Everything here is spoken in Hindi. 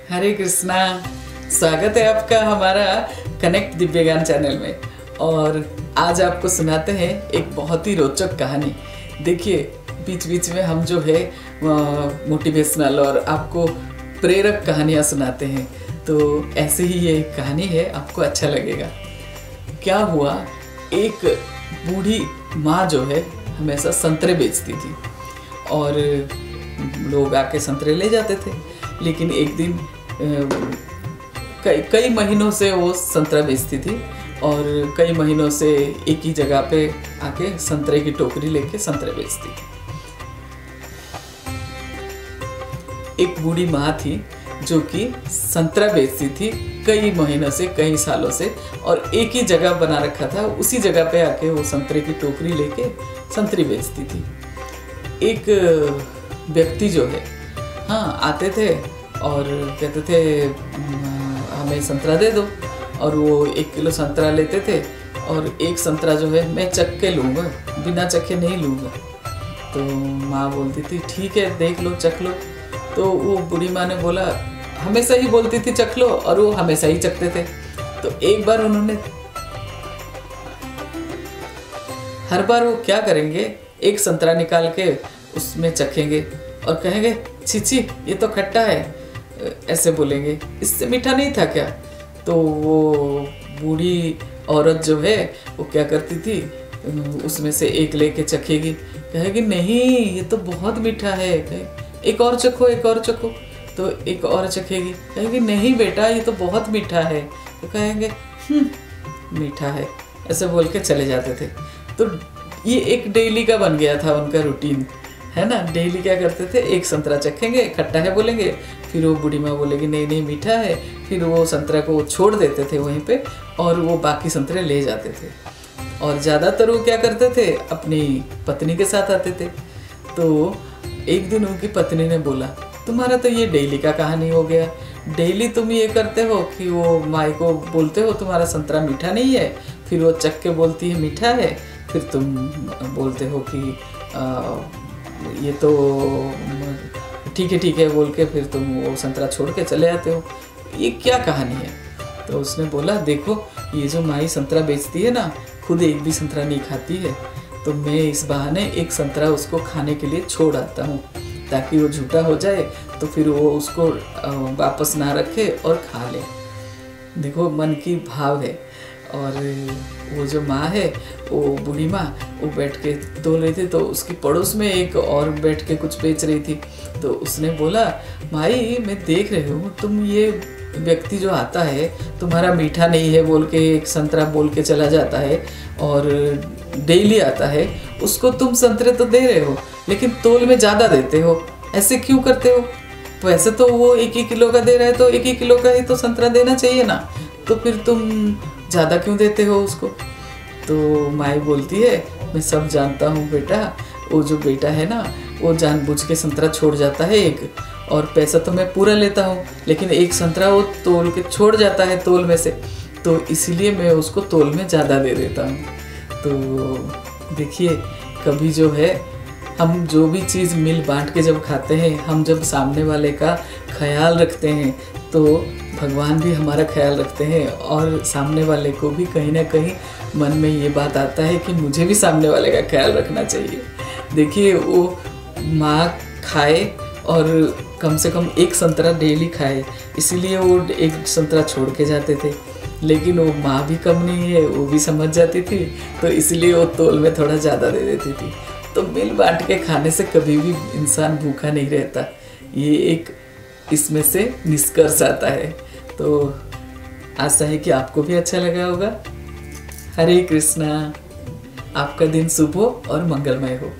हरे कृष्णा। स्वागत है आपका हमारा कनेक्ट दिव्य ज्ञान चैनल में। और आज आपको सुनाते हैं एक बहुत ही रोचक कहानी। देखिए, बीच बीच में हम जो है मोटिवेशनल और आपको प्रेरक कहानियाँ सुनाते हैं, तो ऐसे ही ये कहानी है, आपको अच्छा लगेगा। क्या हुआ, एक बूढ़ी माँ जो है हमेशा संतरे बेचती थी और लोग आके संतरे ले जाते थे। लेकिन एक दिन कई महीनों से वो संतरा बेचती थी और कई महीनों से एक ही जगह पे आके संतरे की टोकरी लेके संतरे बेचती थी। एक बूढ़ी माँ थी जो कि संतरा बेचती थी कई महीनों से, कई सालों से, और एक ही जगह बना रखा था, उसी जगह पे आके वो संतरे की टोकरी लेके संतरी बेचती थी। एक व्यक्ति जो है आते थे और कहते थे हमें संतरा दे दो, और वो 1 किलो संतरा लेते थे और एक संतरा जो है मैं चख के लूँगा, बिना चखे नहीं लूँगा। तो माँ बोलती थी ठीक है, देख लो, चख लो। तो वो बूढ़ी माँ ने बोला, हमेशा ही बोलती थी चख लो, और वो हमेशा ही चखते थे। तो एक बार उन्होंने, हर बार वो क्या करेंगे, एक संतरा निकाल के उसमें चखेंगे और कहेंगे छी ये तो खट्टा है, ऐसे बोलेंगे, इससे मीठा नहीं था क्या? तो वो बूढ़ी औरत जो है वो क्या करती थी, उसमें से एक लेके चखेगी, कहेगी नहीं ये तो बहुत मीठा है, एक और चखो, एक और चखो। तो एक और चखेगी, कहेगी नहीं बेटा ये तो बहुत मीठा है। तो कहेंगे मीठा है, ऐसे बोल के चले जाते थे। तो ये एक डेली का बन गया था उनका रूटीन, है ना। डेली क्या करते थे, एक संतरा चखेंगे, खट्टा है बोलेंगे, फिर वो बूढ़ी माँ बोलेगी नहीं नहीं मीठा है, फिर वो संतरा को छोड़ देते थे वहीं पे और वो बाकी संतरे ले जाते थे। और ज़्यादातर वो क्या करते थे, अपनी पत्नी के साथ आते थे। तो एक दिन उनकी पत्नी ने बोला, तुम्हारा तो ये डेली का कहानी हो गया, डेली तुम ये करते हो कि वो माई को बोलते हो तुम्हारा संतरा मीठा नहीं है, फिर वो चख के बोलती है मीठा है, फिर तुम बोलते हो कि ये तो ठीक है बोल के फिर तुम वो संतरा छोड़ के चले आते हो, ये क्या कहानी है? तो उसने बोला, देखो ये जो माई संतरा बेचती है ना, खुद एक भी संतरा नहीं खाती है, तो मैं इस बहाने एक संतरा उसको खाने के लिए छोड़ आता हूँ, ताकि वो झूठा हो जाए तो फिर वो उसको वापस ना रखे और खा ले। देखो मन की भाव है। और वो जो माँ है, वो बूढ़ी माँ, वो बैठ के तोल रही थी, तो उसकी पड़ोस में एक और बैठ के कुछ बेच रही थी। तो उसने बोला, माई मैं देख रही हूँ तुम ये व्यक्ति जो आता है, तुम्हारा मीठा नहीं है बोल के एक संतरा बोल के चला जाता है और डेली आता है, उसको तुम संतरे तो दे रहे हो लेकिन तोल में ज़्यादा देते हो, ऐसे क्यों करते हो? वैसे तो वो 1 किलो का दे रहा है तो 1 किलो का ही तो संतरा देना चाहिए ना, तो फिर तुम ज़्यादा क्यों देते हो उसको? तो माई बोलती है, मैं सब जानता हूँ बेटा, वो जो बेटा है ना वो जानबूझ के संतरा छोड़ जाता है एक, और पैसा तो मैं पूरा लेता हूँ, लेकिन एक संतरा वो तोल के छोड़ जाता है तोल में से, तो इसीलिए मैं उसको तोल में ज़्यादा दे देता हूँ। तो देखिए, कभी जो है हम जो भी चीज़ मिल बांट के जब खाते हैं, हम जब सामने वाले का ख्याल रखते हैं तो भगवान भी हमारा ख्याल रखते हैं, और सामने वाले को भी कहीं ना कहीं मन में ये बात आता है कि मुझे भी सामने वाले का ख्याल रखना चाहिए। देखिए, वो माँ खाए और कम से कम एक संतरा डेली खाए, इसीलिए वो एक संतरा छोड़ के जाते थे, लेकिन वो माँ भी कम नहीं है, वो भी समझ जाती थी, तो इसलिए वो तोल में थोड़ा ज़्यादा दे देती थी। तो मिल बांट के खाने से कभी भी इंसान भूखा नहीं रहता, ये एक इसमें से निष्कर्ष आता है। तो आशा है कि आपको भी अच्छा लगा होगा। हरे कृष्णा। आपका दिन शुभ हो और मंगलमय हो।